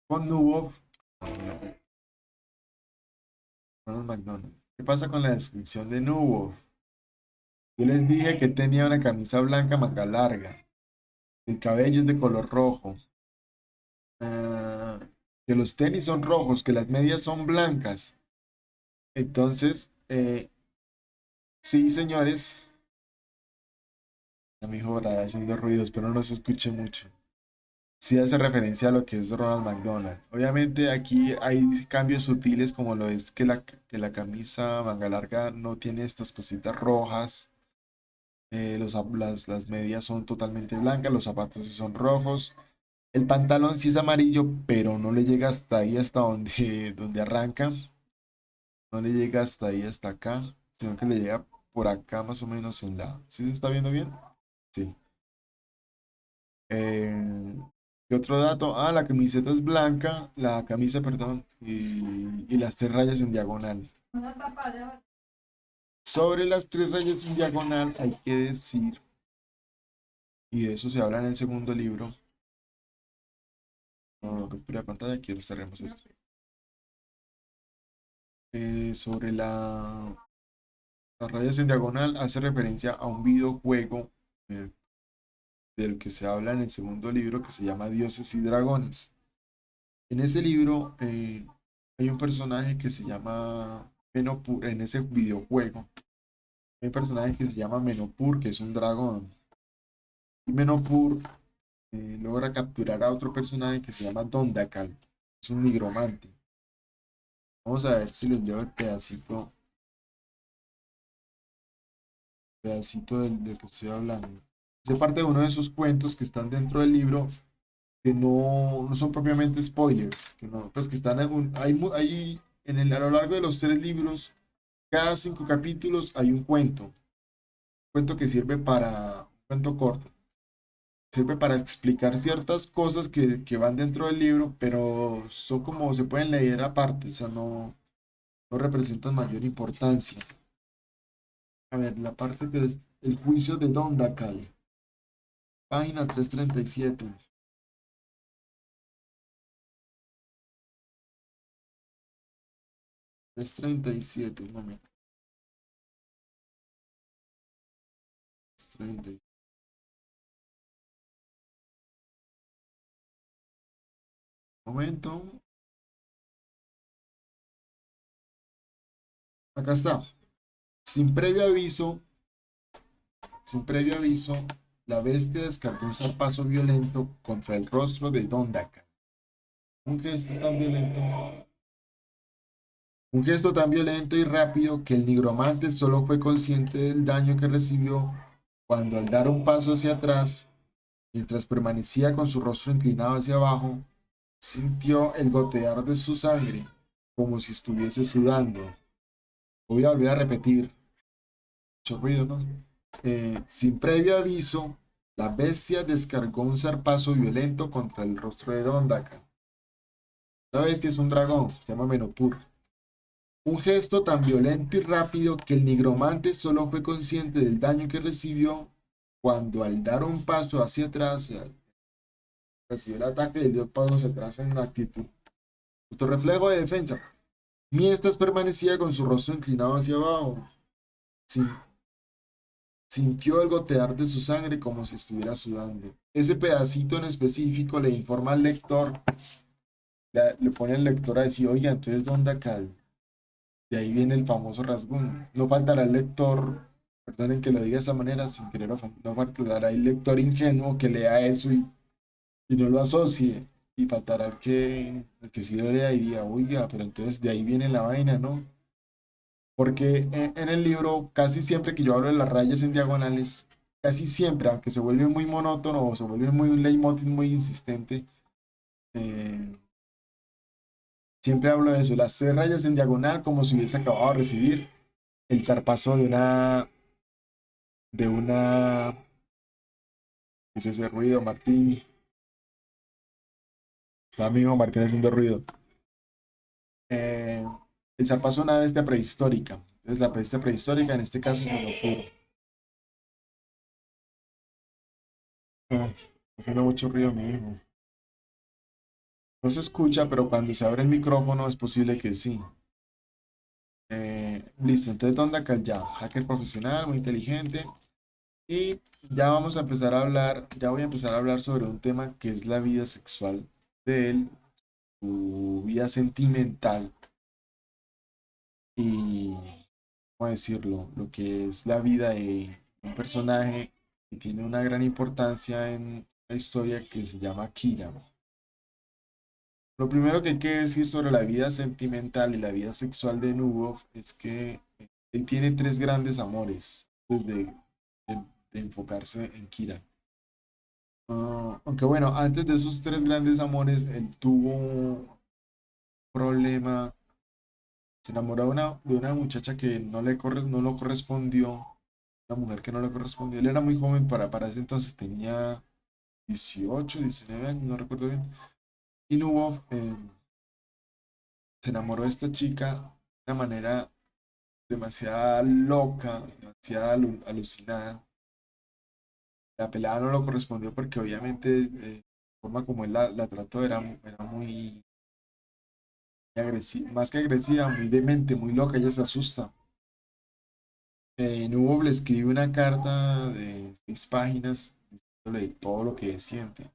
Con Nubo, Ronald McDonald. ¿Qué pasa con la descripción de Nubo? Yo les dije que tenía una camisa blanca manga larga, el cabello es de color rojo, ah, que los tenis son rojos, que las medias son blancas. Entonces, sí, señores, a mi hijo haciendo ruidos, pero no se escuche mucho. Sí hace referencia a lo que es Ronald McDonald. Obviamente aquí hay cambios sutiles como lo es que la camisa manga larga no tiene estas cositas rojas las medias son totalmente blancas, los zapatos sí son rojos. El pantalón sí es amarillo, pero no le llega hasta ahí, hasta donde, donde arranca. No le llega hasta ahí, hasta acá, sino que le llega por acá más o menos en la... ¿Sí se está viendo bien? Sí. Eh, ¿Qué otro dato? Ah, la camiseta es blanca, la camisa, perdón, y las tres rayas en diagonal. Sobre las tres rayas en diagonal hay que decir, y de eso se habla en el segundo libro. No, captura pantalla, quiero cerremos esto. Sobre las rayas en diagonal hace referencia a un videojuego eh, del que se habla en el segundo libro que se llama Dioses y Dragones. En ese libro hay un personaje que se llama Menopur, en ese videojuego. Hay un personaje que se llama Menopur, que es un dragón. Y Menopur logra capturar a otro personaje que se llama Dondakal, es un nigromante. Vamos a ver si les leo el pedacito del que estoy hablando. Es parte de uno de esos cuentos que están dentro del libro que no son propiamente spoilers, que no, pues que están hay a lo largo de los tres libros, cada cinco capítulos hay un cuento que sirve para, un cuento corto, sirve para explicar ciertas cosas que van dentro del libro, pero son como, se pueden leer aparte, o sea, no representan mayor importancia. A ver, la parte que es el juicio de Dondakal, página 337. 337, un momento. 330, un momento. Acá está. Sin previo aviso, sin previo aviso, la bestia descargó un zarpazo violento contra el rostro de Dondaka. Un gesto tan violento, un gesto tan violento y rápido que el nigromante solo fue consciente del daño que recibió cuando al dar un paso hacia atrás, mientras permanecía con su rostro inclinado hacia abajo, sintió el gotear de su sangre como si estuviese sudando. Voy a volver a repetir, mucho ruido, ¿no? Sin previo aviso, la bestia descargó un zarpazo violento contra el rostro de Dondaka. La bestia es un dragón, se llama Menopur. Un gesto tan violento y rápido que el nigromante solo fue consciente del daño que recibió cuando al dar un paso hacia atrás, recibió el ataque y dio paso hacia atrás en la actitud. Autorreflejo de defensa. Mientras permanecía con su rostro inclinado hacia abajo. Sin Sintió el gotear de su sangre como si estuviera sudando. Ese pedacito en específico le informa al lector, le pone al lector a decir, oiga, entonces ¿dónde cal? De ahí viene el famoso rasguño. No faltará el lector, perdonen que lo diga de esta manera, sin querer ofender, no faltará el lector ingenuo que lea eso y no lo asocie. Y faltará el que sí lo lea y diga, oiga, pero entonces de ahí viene la vaina, ¿no? Porque en el libro, casi siempre que yo hablo de las rayas en diagonales, casi siempre, aunque se vuelve muy monótono o se vuelve muy un leitmotiv muy insistente, eh, siempre hablo de eso, las tres rayas en diagonal, como si hubiese acabado de recibir el zarpazo de una, ¿qué es ese ruido, Martín? Está mi hijo Martín haciendo ruido. Eh, el zarpazo de una bestia prehistórica. Entonces, la bestia prehistórica en este caso es monopuro. Ay, haciendo mucho ruido mi hijo. No se escucha, pero cuando se abre el micrófono es posible que sí. Listo, entonces Donda ya, hacker profesional, muy inteligente. Y ya vamos a empezar a hablar, ya voy a empezar a hablar sobre un tema que es la vida sexual de él, su vida sentimental y, ¿cómo decirlo? Lo que es la vida de un personaje que tiene una gran importancia en la historia que se llama Kira. Lo primero que hay que decir sobre la vida sentimental y la vida sexual de Nubov es que él tiene tres grandes amores desde de enfocarse en Kira. Aunque bueno, antes de esos tres grandes amores, él tuvo un problema. Se enamoró de una muchacha que no lo correspondió, una mujer que no le correspondió. Él era muy joven para ese entonces, tenía 18, 19 años, no recuerdo bien. Y Nubov se enamoró de esta chica de una manera demasiado loca, demasiado alucinada. La pelada no lo correspondió porque obviamente la forma como él la trató era muy agresiva, más que agresiva, muy demente, muy loca, ella se asusta. Nubov le escribe una carta de 6 páginas diciéndole todo lo que siente.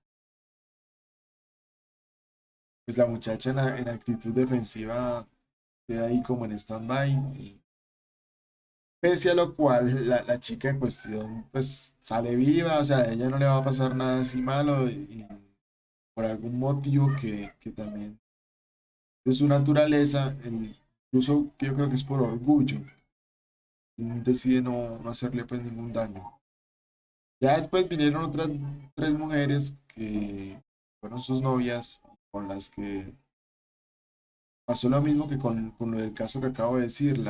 Pues la muchacha en actitud defensiva queda ahí como en stand-by. Pese a lo cual la chica en cuestión pues sale viva, o sea, a ella no le va a pasar nada así malo y por algún motivo que también de su naturaleza, incluso que yo creo que es por orgullo, decide no hacerle pues ningún daño. Ya después vinieron otras tres mujeres que fueron sus novias con las que pasó lo mismo que con lo del caso que acabo de decir,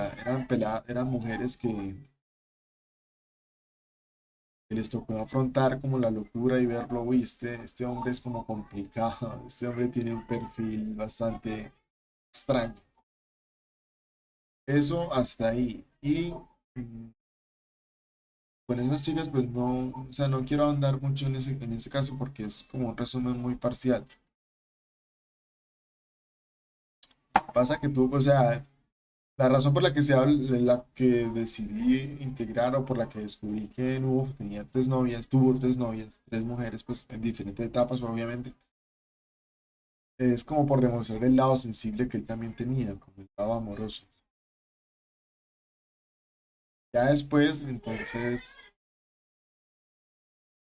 eran mujeres que les tocó afrontar como la locura y verlo, uy, este hombre es como complicado, este hombre tiene un perfil bastante extraño. Eso hasta ahí. Y con esas chicas, pues no, o sea, no quiero ahondar mucho en ese caso porque es como un resumen muy parcial. Pasa que tú, o sea, la razón por la que se habla, la que decidí integrar o por la que descubrí que Nubov tenía tres novias, tuvo tres novias, tres mujeres, pues en diferentes etapas, obviamente, es como por demostrar el lado sensible que él también tenía, como el lado amoroso. Ya después, entonces,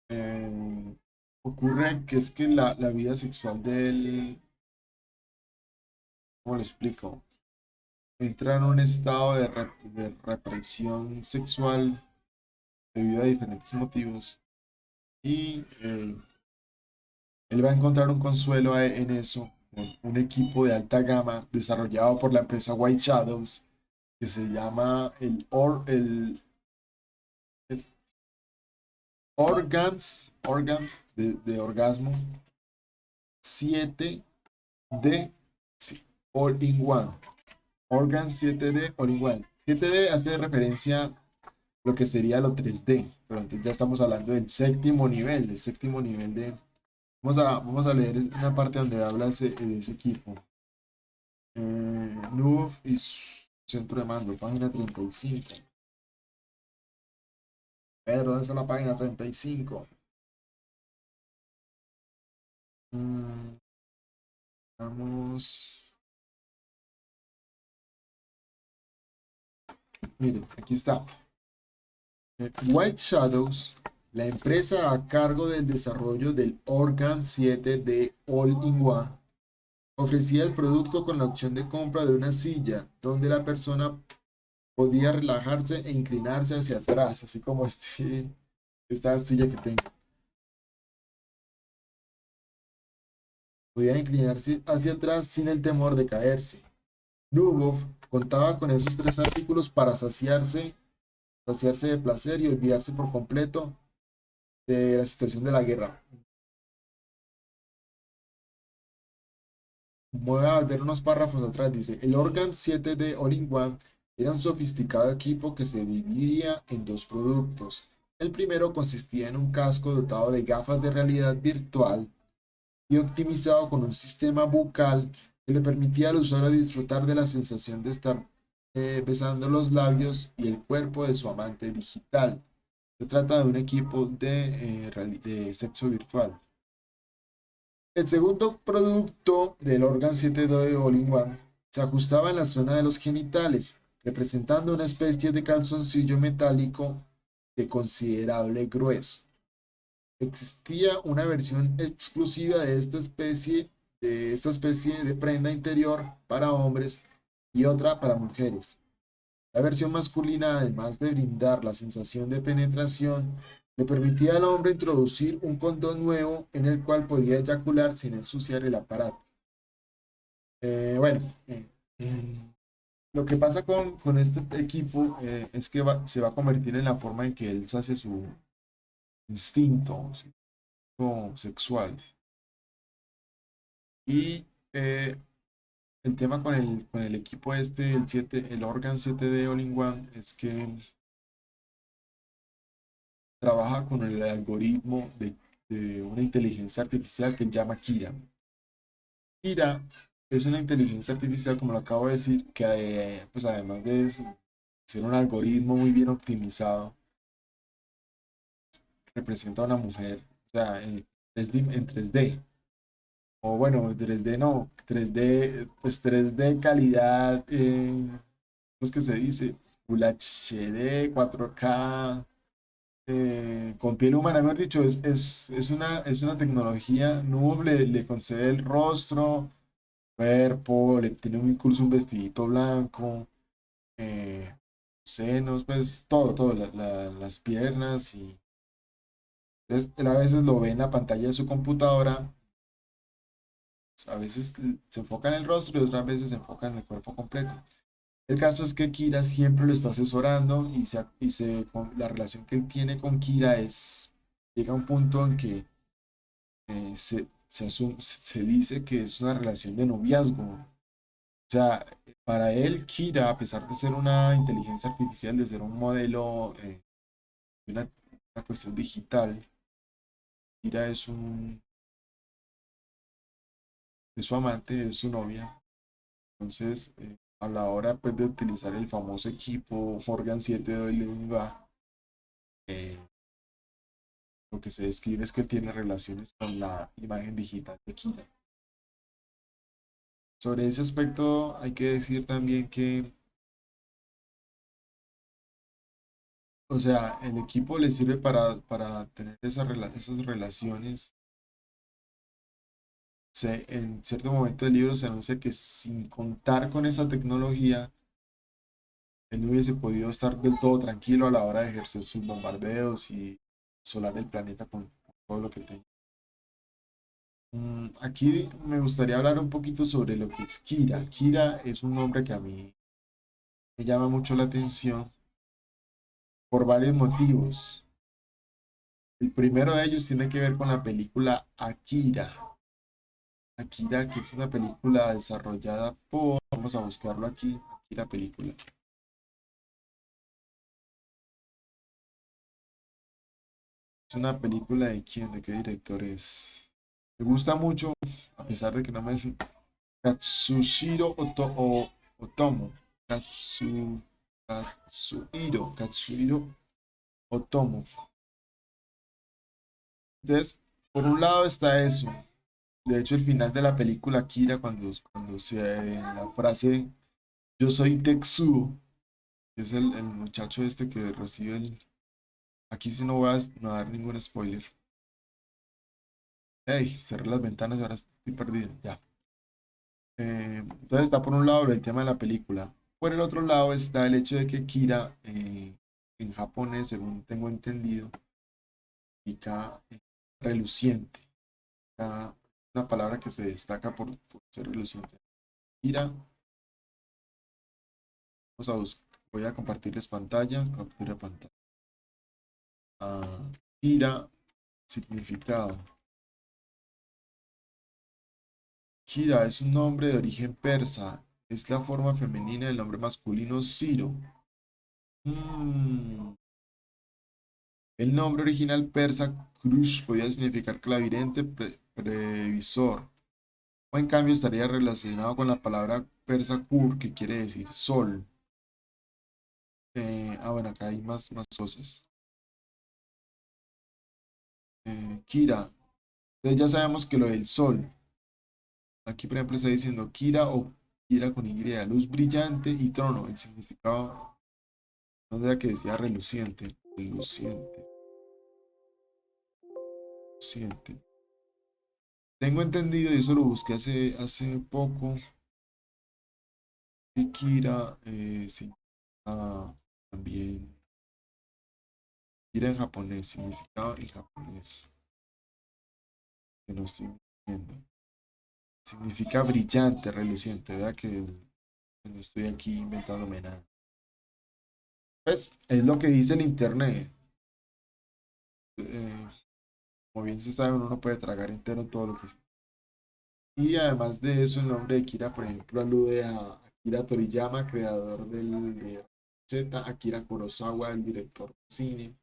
eh, ocurre que es que la vida sexual de él, ¿cómo lo explico? Entra en un estado de represión sexual debido a diferentes motivos y él va a encontrar un consuelo en eso, con un equipo de alta gama desarrollado por la empresa White Shadows que se llama el Organs de orgasmo 7D, sí, All in One. Organs 7D All in One. 7D hace referencia a lo que sería lo 3D, pero entonces ya estamos hablando del séptimo nivel, de... vamos a leer una parte donde habla de ese equipo. Nuf y su centro de mando, página 35. Pero, ¿dónde está la página 35? Mm, vamos. Miren, aquí está. White Shadows, la empresa a cargo del desarrollo del Organ 7 de All-in-One, ofrecía el producto con la opción de compra de una silla donde la persona podía relajarse e inclinarse hacia atrás, así como esta silla que tengo. Podía inclinarse hacia atrás sin el temor de caerse. Lubov contaba con esos tres artículos para saciarse de placer y olvidarse por completo de la situación de la guerra. Voy a volver unos párrafos atrás. Dice, el Organ 7 de All-in-One era un sofisticado equipo que se dividía en dos productos. El primero consistía en un casco dotado de gafas de realidad virtual y optimizado con un sistema bucal que le permitía al usuario disfrutar de la sensación de estar besando los labios y el cuerpo de su amante digital. Se trata de un equipo de sexo virtual. El segundo producto del Organ 7D All-in-One se ajustaba en la zona de los genitales, representando una especie de calzoncillo metálico de considerable grueso. Existía una versión exclusiva de esta especie de prenda interior para hombres y otra para mujeres. La versión masculina, además de brindar la sensación de penetración, Le permitía al hombre introducir un condón nuevo en el cual podía eyacular sin ensuciar el aparato. Bueno, lo que pasa con este equipo es que se va a convertir en la forma en que él sacia su instinto, ¿sí? Como sexual. Y el tema con el equipo este, el Organ 7D All-in-One, es que trabaja con el algoritmo de una inteligencia artificial que llama Kira. Kira es una inteligencia artificial, como lo acabo de decir, que pues además de ser un algoritmo muy bien optimizado, representa a una mujer, o sea, en 3D. O bueno, 3D no, 3D, pues 3D calidad, ¿cómo es que se dice? Full HD, 4K, con piel humana, mejor dicho, es una tecnología. Noob le concede el rostro, cuerpo, le tiene incluso un vestidito blanco, eh, senos, pues todo, las piernas y entonces, él a veces lo ve en la pantalla de su computadora, a veces se enfoca en el rostro y otras veces se enfoca en el cuerpo completo. El caso es que Kira siempre lo está asesorando la relación que él tiene con Kira llega a un punto en que se dice que es una relación de noviazgo. O sea, para él, Kira, a pesar de ser una inteligencia artificial, de ser un modelo, una cuestión digital, Kira es su amante, es su novia. Entonces, a la hora pues, de utilizar el famoso equipo Organ 7 de Oilenga, eh, lo que se describe es que él tiene relaciones con la imagen digital de Kira. Sobre ese aspecto hay que decir también que, o sea, el equipo le sirve para tener esas relaciones. En cierto momento del libro se anuncia que sin contar con esa tecnología, él no hubiese podido estar del todo tranquilo a la hora de ejercer sus bombardeos y asolar el planeta con todo lo que tenga. Aquí me gustaría hablar un poquito sobre lo que es Kira. Kira es un nombre que a mí me llama mucho la atención por varios motivos. El primero de ellos tiene que ver con la película Akira. Akira, que es una película desarrollada vamos a buscarlo aquí, Akira película. Es una película de quién, de qué director es. Me gusta mucho, a pesar de que no me es Katsushiro Otomo. Katsuhiro Otomo. Entonces, por un lado está eso. De hecho, el final de la película Akira, cuando la frase yo soy Tetsuo, que es el muchacho este que recibe el. Aquí sí no voy a no dar ningún spoiler. Hey, cerré las ventanas y ahora estoy perdido. Ya. Entonces está por un lado el tema de la película. Por el otro lado está el hecho de que Kira, en japonés, según tengo entendido, significa reluciente. Ah, una palabra que se destaca por ser reluciente. Kira, voy a compartirles pantalla, captura pantalla. Kira, significado. Kira es un nombre de origen persa. Es la forma femenina del nombre masculino Ciro. Mm, El nombre original persa Krush podía significar clarividente, previsor, o en cambio estaría relacionado con la palabra persa Kur, que quiere decir sol. Bueno, acá hay más cosas. Kira, entonces ya sabemos que lo del sol. Aquí, por ejemplo, está diciendo Kira o Kira con Y, luz brillante y trono. El significado, donde era que decía reluciente, reluciente, reluciente. Tengo entendido, y eso lo busqué hace poco, que Kira significa también Kira en japonés, significado en japonés, que no estoy viendo. Significa brillante, reluciente, ¿verdad? Que no estoy aquí inventándome nada. Pues es lo que dice el internet. Eh, como bien se sabe, uno no puede tragar entero todo lo que se... Y además de eso, el nombre de Kira, por ejemplo, alude a Akira Toriyama, creador de Z, Akira Kurosawa, el director de cine.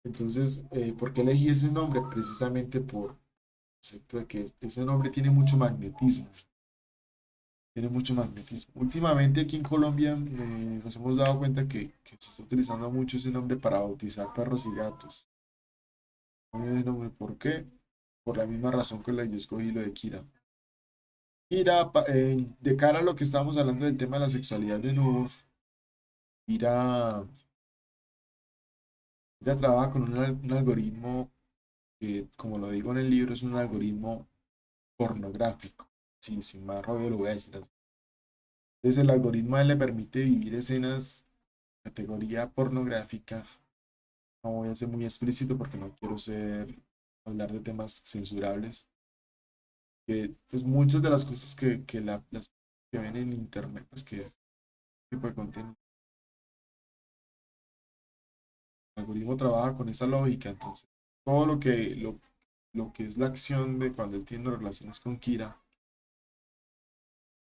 Entonces, ¿por qué elegí ese nombre? Precisamente por el concepto de que ese nombre tiene mucho magnetismo. Tiene mucho magnetismo. Últimamente aquí en Colombia nos hemos dado cuenta que se está utilizando mucho ese nombre para bautizar perros y gatos. Nombre, ¿por qué? Por la misma razón que la yo escogí lo de Kira. Kira, de cara a lo que estábamos hablando del tema de la sexualidad de Nuf, Kira, Kira trabaja con un algoritmo que, como lo digo en el libro, es un algoritmo pornográfico. Sí, sin más rollo lo voy a decir así. Entonces el algoritmo a él le permite vivir escenas categoría pornográfica. No voy a ser muy explícito porque no quiero hablar de temas censurables. Que pues muchas de las cosas que las que ven en internet, pues que es tipo de contenido. El algoritmo trabaja con esa lógica, entonces todo lo que es la acción de cuando él tiene relaciones con Kira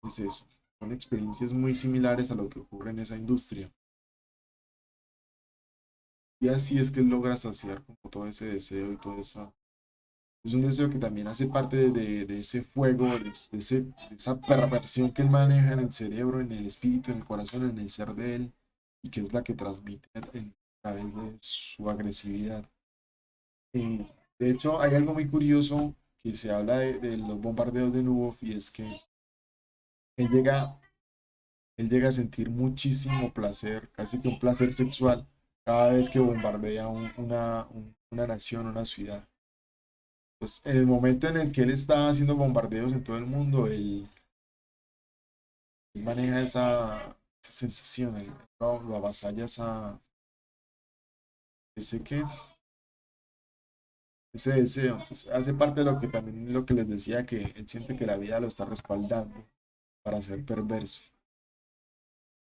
es eso. Son experiencias muy similares a lo que ocurre en esa industria. Y así es que él logra saciar como todo ese deseo y todo eso. Es un deseo que también hace parte de ese fuego, de esa perversión que él maneja en el cerebro, en el espíritu, en el corazón, en el ser de él, y que es la que transmite a través de su agresividad. Eh, de hecho, hay algo muy curioso que se habla de los bombardeos de Nubov y es que él llega, él llega a sentir muchísimo placer, casi que un placer sexual, cada vez que bombardea una nación, una ciudad. Pues en el momento en el que él está haciendo bombardeos en todo el mundo, él maneja esa sensación, él lo avasalla ese, ¿qué? Ese deseo. Entonces hace parte de lo que también lo que les decía, que él siente que la vida lo está respaldando para ser perverso.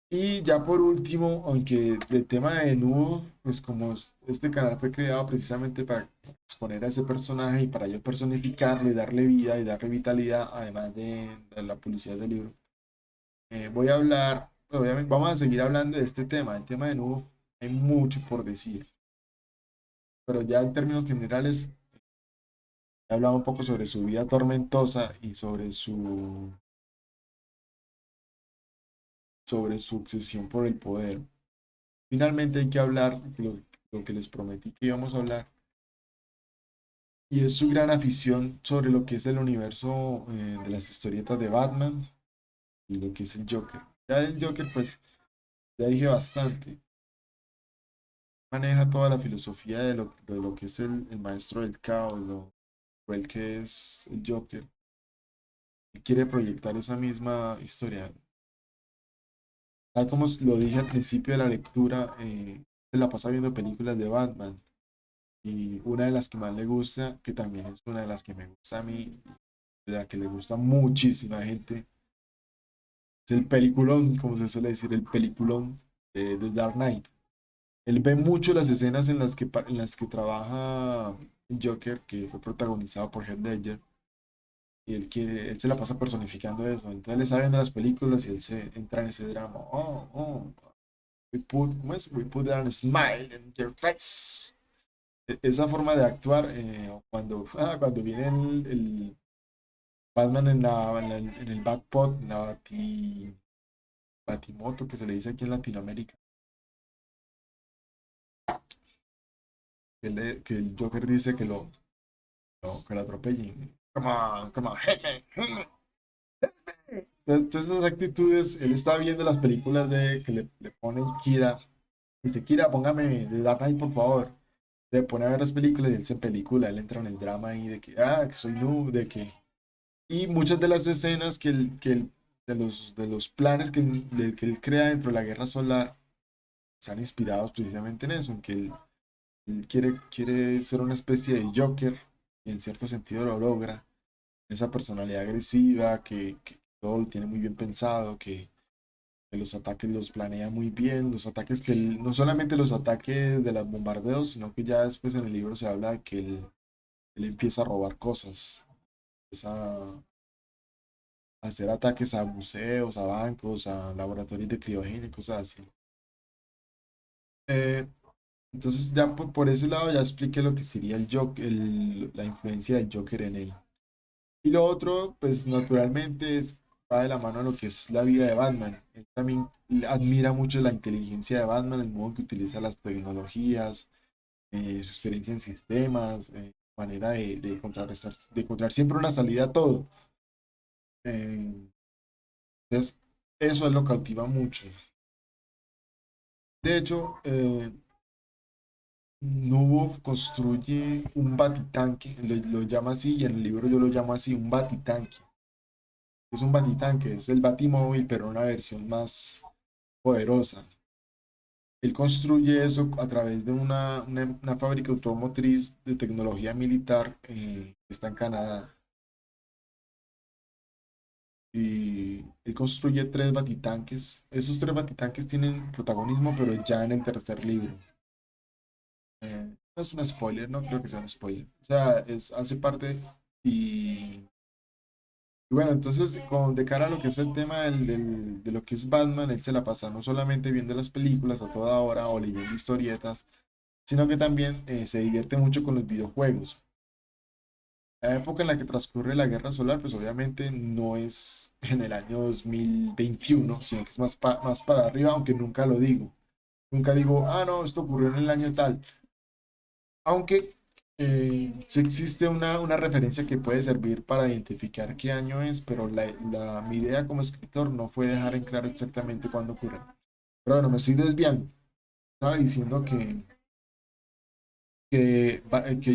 Y ya por último, aunque el tema de nudo, pues como este canal fue creado precisamente para exponer a ese personaje y para yo personificarlo y darle vida y darle vitalidad, además de la publicidad del libro, voy a hablar, obviamente vamos a seguir hablando de este tema. El tema de nudo hay mucho por decir, pero ya en términos generales he hablado un poco sobre su vida tormentosa y sobre su obsesión por el poder. Finalmente hay que hablar de lo que les prometí que íbamos a hablar, y es su gran afición sobre lo que es el universo de las historietas de Batman y lo que es el Joker. Ya el Joker, pues, ya dije bastante. Maneja toda la filosofía de lo que es el maestro del caos, lo cruel que es el Joker. Y quiere proyectar esa misma historia. Tal como lo dije al principio de la lectura, se la pasa viendo películas de Batman. Y una de las que más le gusta, que también es una de las que me gusta a mí, de la que le gusta muchísima gente, es el peliculón, como se suele decir, el peliculón de Dark Knight. Él ve mucho las escenas en las que trabaja Joker, que fue protagonizado por Heath Ledger, y él se la pasa personificando eso. Entonces él está viendo las películas y él se entra en ese drama. ¿Cómo es? We put a smile in your face. Esa forma de actuar, cuando viene el Batman en el Batpod, Batimoto, que se le dice aquí en Latinoamérica, que el Joker dice que lo atropellen. Come on, hit me. Entonces, esas actitudes, él está viendo las películas que le pone Kira. Dice, Kira, póngame de Dark Knight, por favor. Se pone a ver las películas y él se película, él entra en el drama ahí de que, que soy noob, de que... Y muchas de las escenas de los planes que él crea dentro de la Guerra Solar están inspirados precisamente en eso, en que él quiere ser una especie de Joker y en cierto sentido lo logra. Esa personalidad agresiva que todo lo tiene muy bien pensado, que los ataques los planea muy bien, los ataques que él, no solamente los ataques de los bombardeos, sino que ya después en el libro se habla de que él empieza a robar cosas, empieza a hacer ataques a museos, a bancos, a laboratorios de criogenia y cosas así. Eh, entonces ya por ese lado ya expliqué lo que sería el Joker, la influencia del Joker en él. Y lo otro, pues naturalmente va de la mano a lo que es la vida de Batman. Él también admira mucho la inteligencia de Batman, el modo en que utiliza las tecnologías, su experiencia en sistemas, manera de encontrar siempre una salida a todo. Eh, entonces, eso es lo que cautiva mucho. De hecho, Nubo construye un batitanque, lo llama así, y en el libro yo lo llamo así, un batitanque. Es un batitanque, es el batimóvil, pero una versión más poderosa. Él construye eso a través de una fábrica automotriz de tecnología militar que está en Canadá. Y él construye tres batitanques. Esos tres batitanques tienen protagonismo, pero ya en el tercer libro. No es un spoiler, no creo que sea un spoiler. O sea, hace parte y bueno, entonces, de cara a lo que es el tema de lo que es Batman, él se la pasa no solamente viendo las películas a toda hora o leyendo historietas, sino que también se divierte mucho con los videojuegos. La época en la que transcurre la Guerra Solar, pues obviamente no es en el año 2021, sino que es más para arriba, aunque nunca lo digo. Nunca digo, ah, no, esto ocurrió en el año tal. Aunque sí existe una referencia que puede servir para identificar qué año es, pero mi idea como escritor no fue dejar en claro exactamente cuándo ocurre. Pero bueno, me estoy desviando. Estaba diciendo que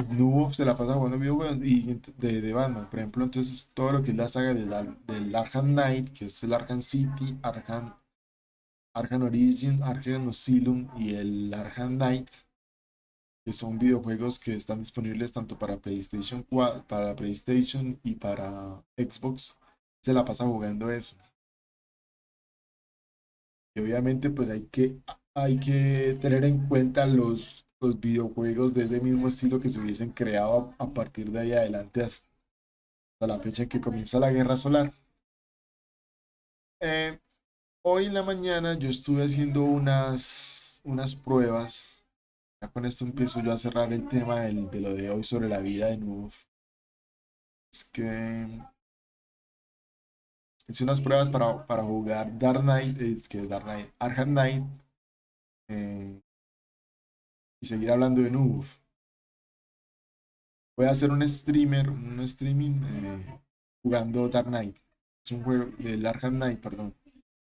Nubo se la pasa jugando videojuegos de Batman. Por ejemplo, entonces todo lo que es la saga del Arkham Knight, que es el Arkham City, Arkham Origins, Arkham Asylum y el Arkham Knight, que son videojuegos que están disponibles tanto para PlayStation 4, para PlayStation y para Xbox, se la pasa jugando eso. Y obviamente pues hay que tener en cuenta los videojuegos de ese mismo estilo que se hubiesen creado a partir de ahí adelante hasta la fecha en que comienza la Guerra Solar. Eh, Hoy en la mañana yo estuve haciendo unas pruebas. Ya con esto empiezo yo a cerrar el tema de lo de hoy sobre la vida de Nuf. Es que hice unas pruebas para jugar Dark Knight, es que Dark Knight, Arkham Knight, eh, y seguir hablando de Nuf. Voy a hacer un streaming jugando Dark Knight. Es un juego del Arkham Knight, perdón.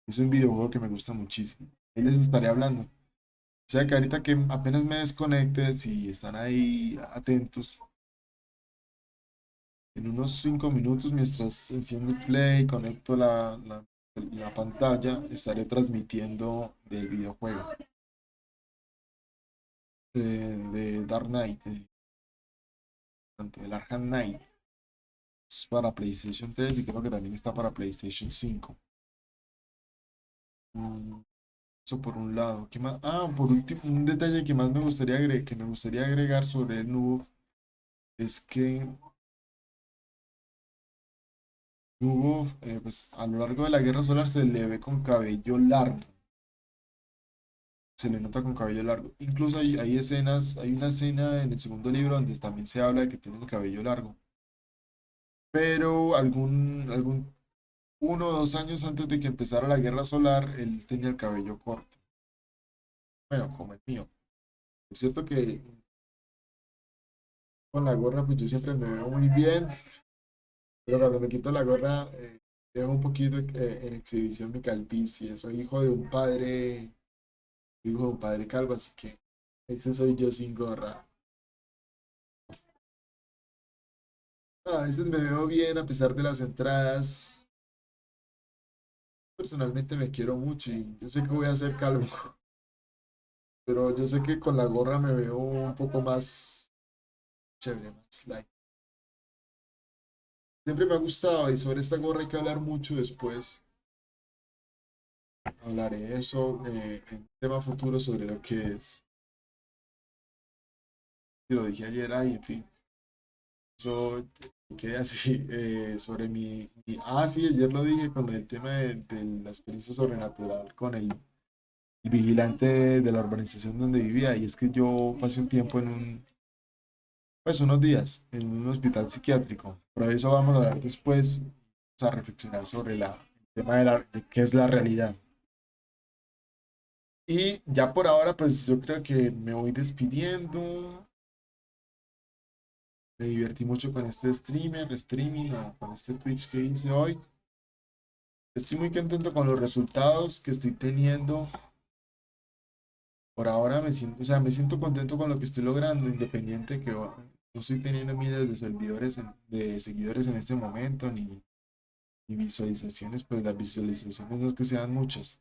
Es un videojuego que me gusta muchísimo. Ahí les estaré hablando. O sea que ahorita que apenas me desconecte, si están ahí atentos, en unos 5 minutos, mientras enciendo el play, conecto la pantalla, estaré transmitiendo del videojuego de Dark Knight, tanto el Arkham Knight. Es para PlayStation 3 y creo que también está para PlayStation 5. Mm, Eso por un lado. ¿Qué más? Ah, por último, un detalle que más me gustaría agregar sobre el Nubo es que Nubo, pues a lo largo de la Guerra Solar se le ve con cabello largo. Se le nota con cabello largo. Incluso hay escenas, hay una escena en el segundo libro donde también se habla de que tiene el cabello largo. Pero algún 1 o 2 años antes de que empezara la Guerra Solar, él tenía el cabello corto. Bueno, como el mío. Por cierto que con la gorra, pues yo siempre me veo muy bien, pero cuando me quito la gorra, dejo un poquito en exhibición mi calvicie. Soy hijo de un padre calvo, así que ese soy yo sin gorra. A veces me veo bien a pesar de las entradas. Personalmente me quiero mucho y yo sé que voy a ser calvo. Pero yo sé que con la gorra me veo un poco más chévere, más light. Siempre me ha gustado y sobre esta gorra hay que hablar mucho después. Hablaré eso en tema futuro sobre lo que es. Si lo dije ayer, ay, en fin. Eso quedé así sobre Ah, sí, ayer lo dije con el tema de la experiencia sobrenatural con el vigilante de la urbanización donde vivía. Y es que yo pasé un tiempo pues unos días en un hospital psiquiátrico. Pero eso vamos a hablar después, vamos a reflexionar sobre el tema de qué es la realidad. Y ya por ahora, pues yo creo que me voy despidiendo. Me divertí mucho con este streaming, o con este Twitch que hice hoy. Estoy muy contento con los resultados que estoy teniendo. Por ahora me siento, o sea, me siento contento con lo que estoy logrando, independiente que no estoy teniendo miles de servidores, de seguidores en este momento, ni visualizaciones, pues las visualizaciones no es que sean muchas,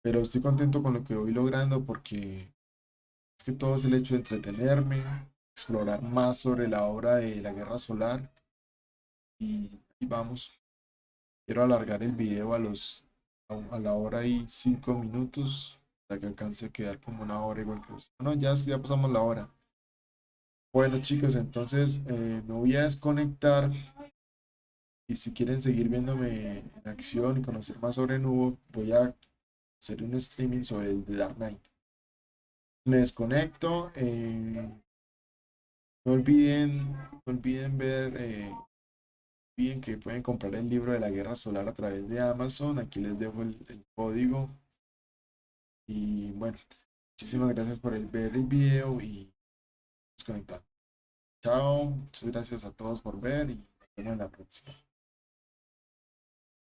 pero estoy contento con lo que voy logrando porque es que todo es el hecho de entretenerme, explorar más sobre la obra de la Guerra Solar y vamos. Quiero alargar el video a la hora y 5 minutos para que alcance a quedar como una hora igual que usted. No, ya pasamos la hora. Bueno, chicos, entonces me voy a desconectar y si quieren seguir viéndome en acción y conocer más sobre Nubo, voy a hacer un streaming sobre el de Dark Knight. Me desconecto. No olviden ver, bien que pueden comprar el libro de la Guerra Solar a través de Amazon. Aquí les dejo el código. Y bueno, muchísimas gracias por ver el video y desconectar. Chao, muchas gracias a todos por ver y nos vemos en la próxima.